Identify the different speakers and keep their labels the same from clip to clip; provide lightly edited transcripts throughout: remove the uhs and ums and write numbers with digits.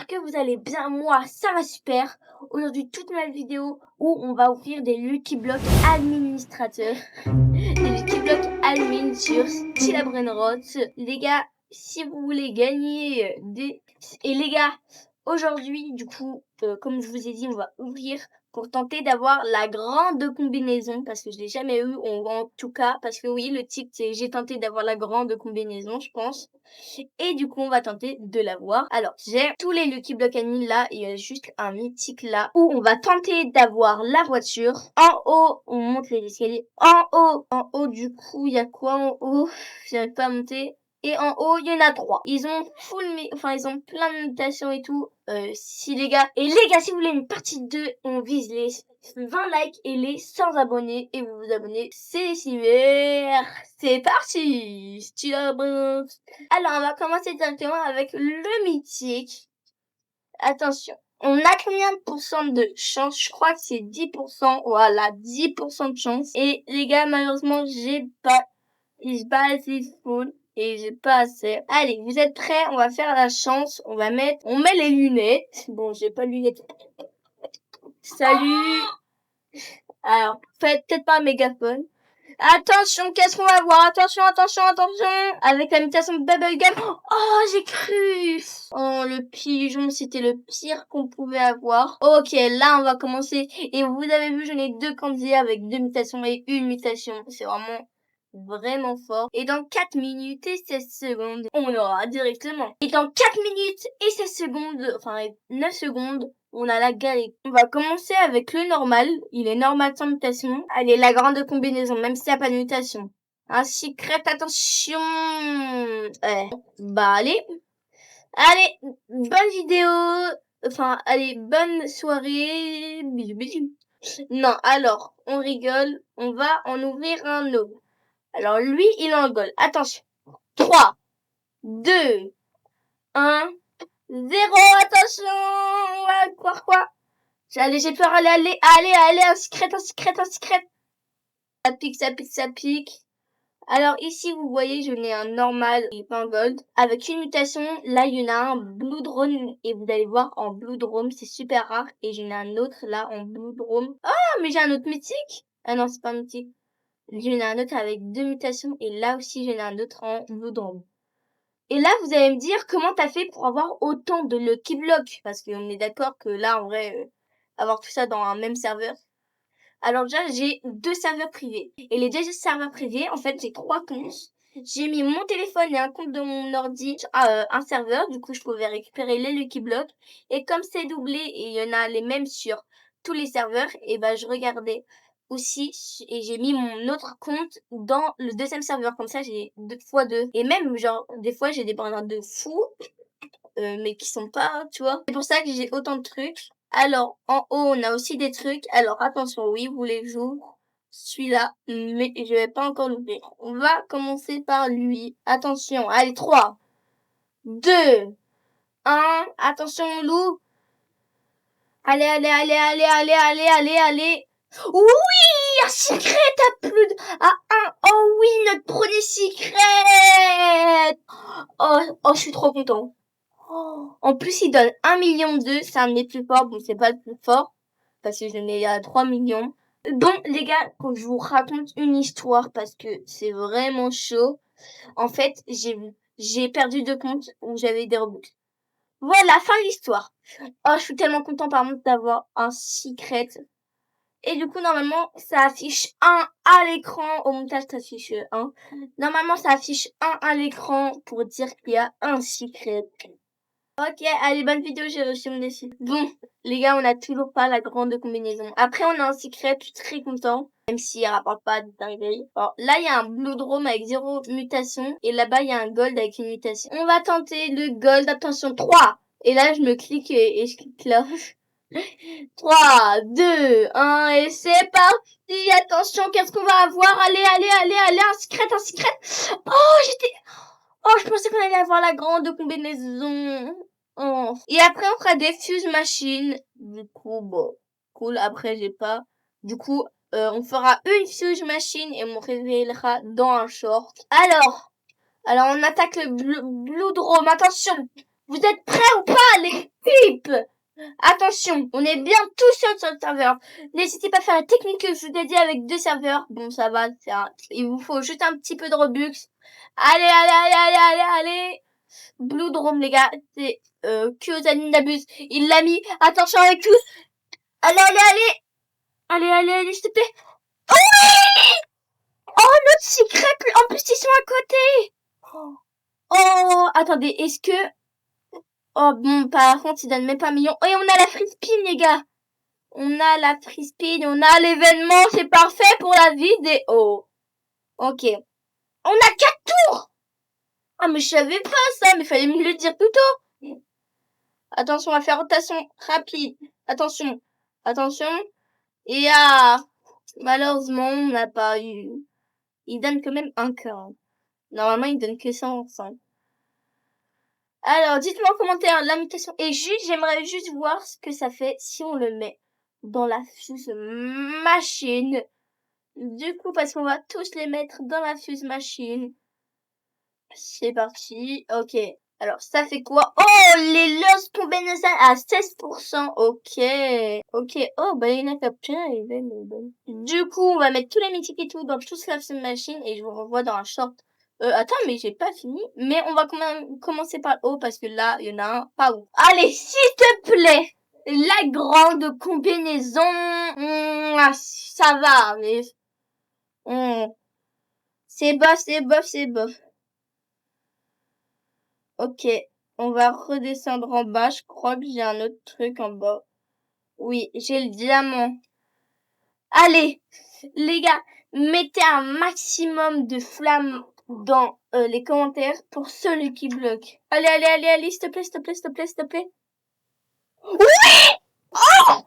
Speaker 1: j'espère que vous allez bien. Moi, ça va super. Aujourd'hui, toute ma vidéo où on va ouvrir des Lucky Block administrateurs. Des Lucky Block admin sur Stila Brainrot. Les gars, si vous voulez gagner des... Et les gars, aujourd'hui, du coup, comme je vous ai dit, on va ouvrir pour tenter d'avoir la grande combinaison, parce que je l'ai jamais eu, en tout cas, parce que oui, le titre, c'est j'ai tenté d'avoir la grande combinaison, je pense. Et du coup, on va tenter de l'avoir. Alors, j'ai tous les Lucky Block admin là, il y a juste un mythique là, où on va tenter d'avoir la voiture. En haut, on monte les escaliers. En haut, du coup, il y a quoi en haut? J'arrive pas à monter. Et en haut, il y en a 3. Ils ont ils ont plein de mutations et tout. Si les gars, si vous voulez une partie 2, on vise les 20 likes et les 100 abonnés. Et vous vous abonnez, c'est super. C'est parti. Alors, on va commencer directement avec le mythique. Attention. On a combien de pourcents de chance? Je crois que c'est 10%. Voilà, 10% de chance. Et les gars, malheureusement, j'ai pas assez full et j'ai pas assez. Allez, vous êtes prêts? On va faire la chance. On met les lunettes. Bon, j'ai pas de lunettes. Salut. Alors, faites peut-être pas un mégaphone. Attention, qu'est-ce qu'on va voir? Attention. Avec la mutation de Bubblegum. Oh, j'ai cru. Oh, le pigeon, c'était le pire qu'on pouvait avoir. Ok, là, on va commencer. Et vous avez vu, j'en ai 2 candidats avec 2 mutations et 1 mutation. C'est vraiment fort. Et dans 4 minutes et 16 secondes, on l'aura directement. Et dans 4 minutes et 16 secondes, enfin 9 secondes, on a la galette. On va commencer avec le normal. Il est normal sans mutation. Allez, la grande combinaison, même s'il n'y a pas de mutation. Un secret, attention. Bah allez, bonne vidéo. Enfin, allez, bonne soirée. Bisous, bisous. Non, alors, on rigole. On va en ouvrir un autre. Alors lui, il en goal. Attention. 3, 2, 1, 0. Attention. On va croire quoi? Allez, j'ai peur. Allez, un secret. Ça pique. Alors ici, vous voyez, je n'ai un normal et pas un gold. Avec une mutation, là, il y en a un Blue Drone. Et vous allez voir, en Blue Drone, c'est super rare. Et j'en ai un autre, là, en Blue Drone. Oh, mais j'ai un autre mythique. Ah non, c'est pas mythique. J'en ai un autre avec 2 mutations. Et là aussi, j'en ai un autre en Blue Drone. Et là, vous allez me dire comment t'as fait pour avoir autant de Lucky Block. Parce qu'on est d'accord que là, en vrai, avoir tout ça dans un même serveur. Alors déjà, j'ai 2 serveurs privés. Et les 2 serveurs privés, en fait, j'ai 3 comptes. J'ai mis mon téléphone et un compte de mon ordi à un serveur. Du coup, je pouvais récupérer les Lucky Blocks. Et comme c'est doublé et il y en a les mêmes sur tous les serveurs, et ben je regardais aussi et j'ai mis mon autre compte dans le 2e serveur. Comme ça, j'ai 2 fois 2. Et même, genre, des fois, j'ai des bananes de fous, mais qui sont pas, tu vois. C'est pour ça que j'ai autant de trucs. Alors, en haut, on a aussi des trucs. Alors, attention, oui, vous les jouez. Celui-là, mais je vais pas encore l'ouvrir. On va commencer par lui. Attention, allez, 3, 2, 1. Attention, loup. Allez. Oui, un secret à plus de... Oh oui, notre premier secret. Oh, je suis trop content. En plus, il donne 1 million 2, c'est un de mes plus forts. Bon, c'est pas le plus fort, parce que je n'ai à 3 millions. Bon, les gars, faut que je vous raconte une histoire, parce que c'est vraiment chaud. En fait, j'ai perdu 2 comptes où j'avais des Robux. Voilà, fin de l'histoire. Oh, je suis tellement content, par contre, d'avoir un secret. Et du coup, normalement, ça affiche 1 à l'écran. Au montage, ça affiche 1. Normalement, ça affiche 1 à l'écran pour dire qu'il y a un secret. Ok, allez, bonne vidéo, j'ai reçu mon défi. Bon, les gars, on a toujours pas la grande combinaison. Après, on a un secret, je suis très content. Même s'il rapporte pas de dinguerie. Alors, là, il y a un Blue Drone avec 0 mutation. Et là-bas, il y a un Gold avec une mutation. On va tenter le Gold. Attention, 3. Et là, je me clique et je clique là. 3, 2, 1, et c'est parti. Attention, qu'est-ce qu'on va avoir? Allez, un secret. Oh, je pensais qu'on allait avoir la grande combinaison. Oh. Et après, on fera des fuse machines. Du coup, bon, cool. Après, j'ai pas. Du coup, on fera une fuse machine et on révélera dans un short. Alors, on attaque le Blue Drone. Attention, vous êtes prêts ou pas, les Flip. Attention, on est bien tout seul sur le serveur. N'hésitez pas à faire la technique que je vous ai dit avec 2 serveurs. Bon, ça va, il vous faut juste un petit peu de Robux. Allez, allez, allez, allez, allez, allez. Blue Drone, les gars, c'est Kyozani n'abuse. Il l'a mis. Attention avec tous. Allez, allez, allez. Allez, allez, allez, s'il te plaît. Oh oui! Oh, notre secret. En plus, ils sont à côté. Oh, attendez, est-ce que... Oh, bon, par contre, ils donnent même pas un million. Et on a la free spin, les gars. On a la free spin, on a l'événement. C'est parfait pour la vidéo. Ok. On a 4 tours. Ah, mais je savais pas ça, mais fallait me le dire plus tôt. Attention, on va faire rotation rapide. Attention. Attention. Et malheureusement, on n'a pas eu. Il donne quand même un cœur. Normalement, il donne que 105. Alors, dites-moi en commentaire la mutation. Et juste, j'aimerais juste voir ce que ça fait si on le met dans la fuse machine. Du coup, parce qu'on va tous les mettre dans la fuse machine. C'est parti. Ok. Alors, ça fait quoi? Oh, les Los Combinaisons à 16%. Ok. Ok. Oh, Ballerina Capture est belle. Du coup, on va mettre tous les mythiques et tout dans toute la fuse machine et je vous revois dans un short. Attends, mais j'ai pas fini. Mais on va quand même commencer par le haut parce que là, il y en a un pas où. Allez, s'il te plaît. La grande combinaison. Ça va, mais... C'est bof, c'est bof, c'est bof. Ok, on va redescendre en bas. Je crois que j'ai un autre truc en bas. Oui, j'ai le diamant. Allez, les gars, mettez un maximum de flammes dans les commentaires pour celui qui bloque. Allez, allez, allez, allez, s'il te plaît, s'il te plaît, s'il te plaît, s'il te plaît. Oui! Oh!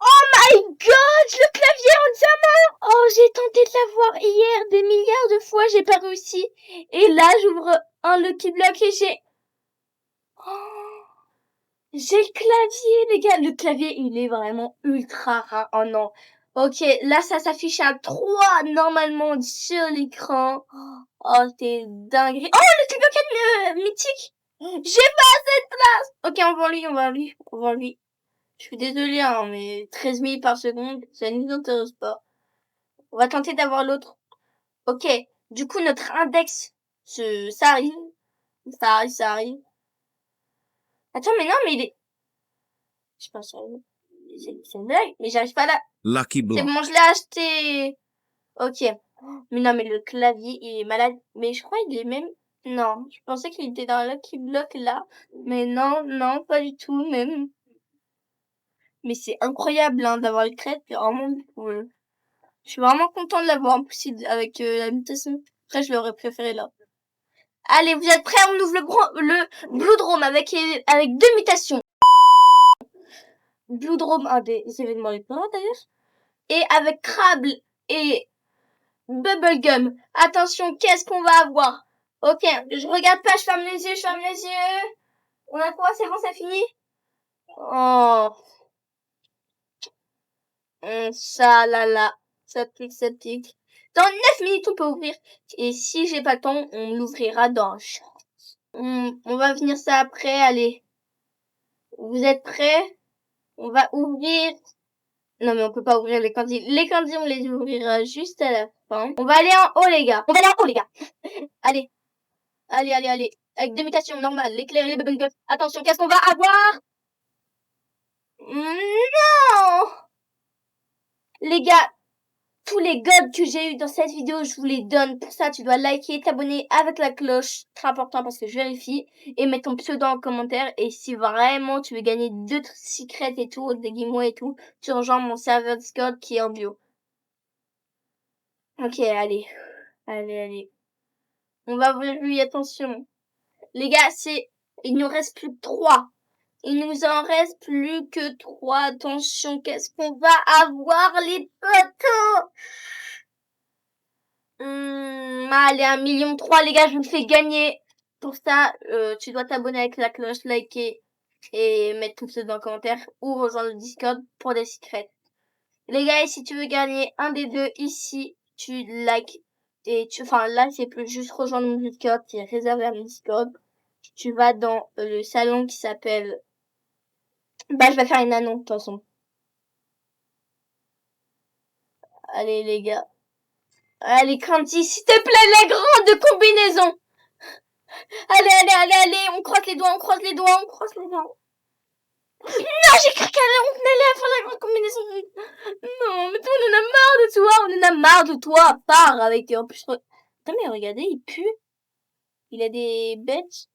Speaker 1: Oh my god, le clavier en diamant! Oh, j'ai tenté de l'avoir hier des milliards de fois, j'ai pas réussi. Et là, j'ouvre un Lucky Block et j'ai... Oh, j'ai le clavier, les gars. Le clavier, il est vraiment ultra rare. Oh non. Ok, là, ça s'affiche à 3 normalement sur l'écran. Oh, t'es dingue. Oh, le Lucky Block mythique! J'ai pas assez de place! Ok, on va lui, on va lui, on va lui. Je suis désolée, hein, mais 13 000 par seconde, ça ne nous intéresse pas. On va tenter d'avoir l'autre. Ok, du coup, notre index, ça arrive. Ça arrive, ça arrive. Attends, mais non, mais il est... Je pense que c'est une blague, mais j'arrive pas là.
Speaker 2: Lucky
Speaker 1: C'est
Speaker 2: Block.
Speaker 1: bon, je l'ai acheté. Ok. Mais non, mais le clavier, il est malade. Mais je crois qu'il est même... Non, je pensais qu'il était dans le Lucky Block là. Mais non, non, pas du tout, même. Mais c'est incroyable, hein, d'avoir le crête, c'est vraiment cool. Je suis vraiment content de l'avoir en plus avec la mutation. Après, je l'aurais préféré là. Allez, vous êtes prêts? On ouvre le Blue Drome avec 2 mutations. Blue Drome, un des événements les plus rares d'ailleurs. Et avec Crabble et Bubblegum. Attention, qu'est-ce qu'on va avoir? Ok, je regarde pas, je ferme les yeux, je ferme les yeux. On a quoi? C'est bon, ça finit? Oh. Ça là. Ça pique, ça pique. Dans 9 minutes, on peut ouvrir. Et si j'ai pas le temps, on l'ouvrira dans un short. On va finir ça après, allez. Vous êtes prêts? On va ouvrir... Non, mais on peut pas ouvrir les candies. Les candies, on les ouvrira juste à la fin. On va aller en haut, les gars. On va aller en haut, les gars. Allez. Allez, allez, allez. Avec 2 mutations normales. L'éclair et les bubblegum. Attention, qu'est-ce qu'on va avoir? Non! Les gars, tous les gods que j'ai eu dans cette vidéo, je vous les donne. Pour ça, tu dois liker, t'abonner avec la cloche. Très important parce que je vérifie. Et mettre ton pseudo en commentaire. Et si vraiment tu veux gagner d'autres secrets et tout, des giveaways et tout, tu rejoins mon serveur Discord qui est en bio. Ok, allez. Allez, allez. On va ouvrir lui, attention. Les gars, il nous reste plus que 3. Il nous en reste plus que 3. Attention, qu'est-ce qu'on va avoir, les potos? Allez, 1,3 million, les gars, je vous le fais gagner. Pour ça, tu dois t'abonner avec la cloche, liker et mettre tout ça dans le commentaire ou rejoindre le Discord pour des secrets. Les gars, et si tu veux gagner un des deux ici, tu likes et enfin là, c'est plus juste rejoindre mon Discord qui est réservé à mon Discord. Tu vas dans le salon qui s'appelle... Bah, je vais faire une annonce, de toute façon. Allez, les gars. Allez, Candy, s'il te plaît, la grande combinaison. Allez, on croise les doigts. Non, j'ai cru qu'on allait faire la grande combinaison. Non, mais toi, on en a marre de toi. Pars avec eux. En plus, putain, mais regardez, il pue. Il a des bêtes.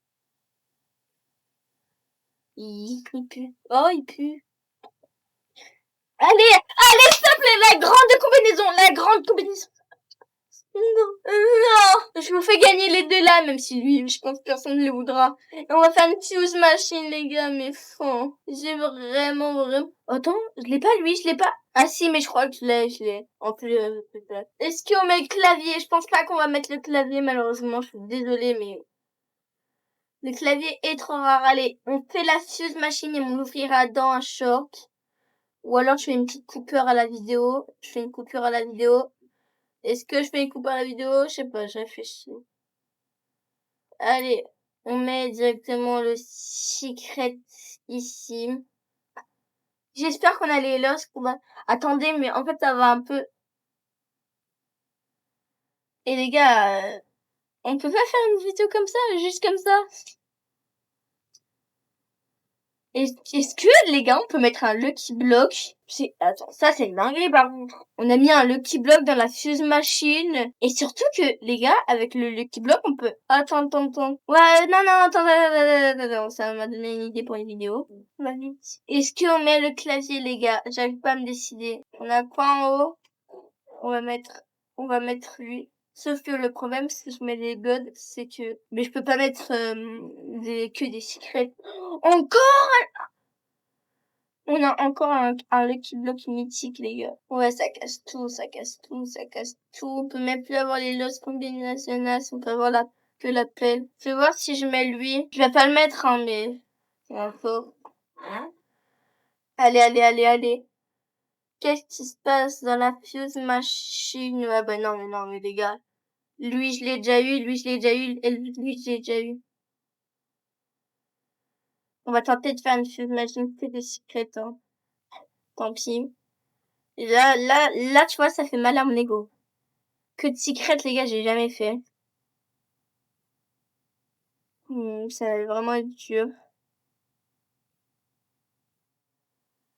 Speaker 1: Il pue. Oh, il pue. Allez, s'il te plaît, la grande combinaison. Non, je vous fais gagner les deux là, même si lui, je pense que personne ne le voudra. Et on va faire une fuse machine, les gars, mais fond. J'ai vraiment... Attends, je l'ai pas, lui, je l'ai pas. Ah si, mais je crois que je l'ai. En plus, peut-être. Est-ce qu'on met le clavier? Je pense pas qu'on va mettre le clavier, malheureusement, je suis désolée, mais... Le clavier est trop rare. Allez, on fait la fuse machine et on l'ouvrira dans un short. Ou alors, je fais une petite coupure à la vidéo. Est-ce que je fais une coupe à la vidéo? Je sais pas, je réfléchis. Allez, on met directement le secret ici. J'espère qu'on a les lost. Attendez, mais en fait, ça va un peu... Et les gars, on peut pas faire une vidéo comme ça, juste comme ça? Est-ce que, les gars, on peut mettre un Lucky Block? Attends, ça c'est dingue par contre. On a mis un Lucky Block dans la fuse machine. Et surtout que, les gars, avec le Lucky Block, on peut... Attends. Ouais, non, attends, ça m'a donné une idée pour une vidéo. Va vite. Est-ce qu'on met le clavier, les gars? J'arrive pas à me décider. On a quoi en haut? On va mettre lui. Sauf que le problème, si je mets des gods, c'est que... Mais je peux pas mettre que des secrets. Encore! On a encore un Lucky Block mythique, les gars. Ouais, ça casse tout. On peut même plus avoir les Lost Combinationals. On peut avoir que la pelle. Je vais voir si je mets lui. Je vais pas le mettre, hein, mais... C'est un faux. Allez. Qu'est-ce qui se passe dans la fuse machine? Ouais, bah non, mais les gars. Lui, je l'ai déjà eu. Et lui, je l'ai déjà eu. On va tenter de faire une fuse machine que des secrets, hein. Tant pis. Là, tu vois, ça fait mal à mon ego. Que de secrets, les gars, j'ai jamais fait. Ça va vraiment être dur.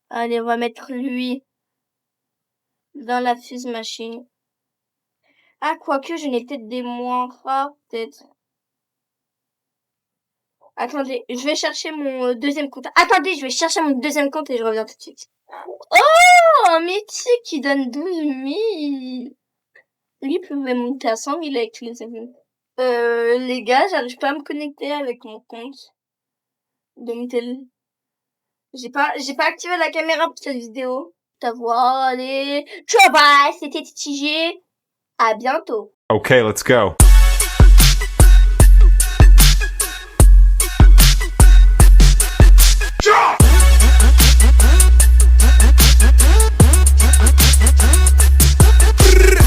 Speaker 1: Allez, on va mettre lui dans la fuse machine. Ah, quoique, je n'ai peut-être des moins rares, peut-être. Attendez, je vais chercher mon deuxième compte. Attendez, je vais chercher mon deuxième compte et je reviens tout de suite. Oh, un mythique qui donne 12 000. Lui pouvait monter à 100 000 avec tous les amis. Les gars, j'arrive pas à me connecter avec mon compte. Donc, j'ai pas activé la caméra pour cette vidéo. Allez, ciao, bye, c'était TTG. À bientôt.
Speaker 2: Okay, let's go.